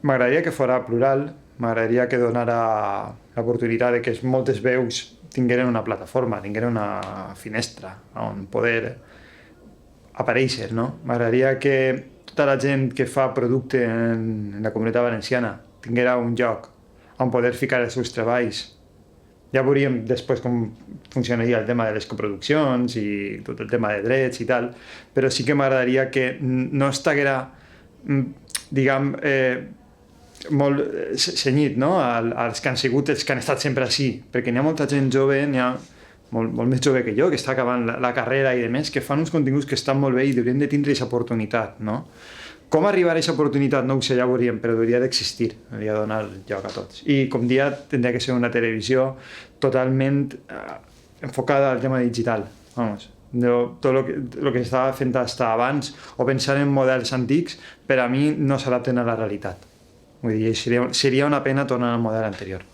M'agradaria que fora plural, m'agradaria que donara l'oportunitat de que moltes veus tingueren una plataforma, tingueren una finestra on poder aparèixer, no? M'agradaria que tota la gent que fa producte en la Comunitat Valenciana tinguera un lloc on poder ficar els seus treballs. Ja veuríem després com funcionaria el tema de les coproduccions i tot el tema de drets i tal, però sí que m'agradaria que no estiguera, diguem, molt cenyit, no? als que han sigut els que han estat sempre així, perquè n'hi ha molta gent jove, n'hi ha molt més jove que jo, que està acabant la carrera i demés, que fan uns continguts que estan molt bé i haurien de tindre aquesta oportunitat, no? Com arribar a aquesta oportunitat no ho sé, ja ho veuríem, però hauria d'existir, hauria de donar lloc a tots. I com dia tindria que ser una televisió totalment enfocada al tema digital, vamos. Tot el que estava fent fins abans o pensar en models antics, per a mi no s'adapten a la realitat. Vull dir, seria una pena tornar al model anterior.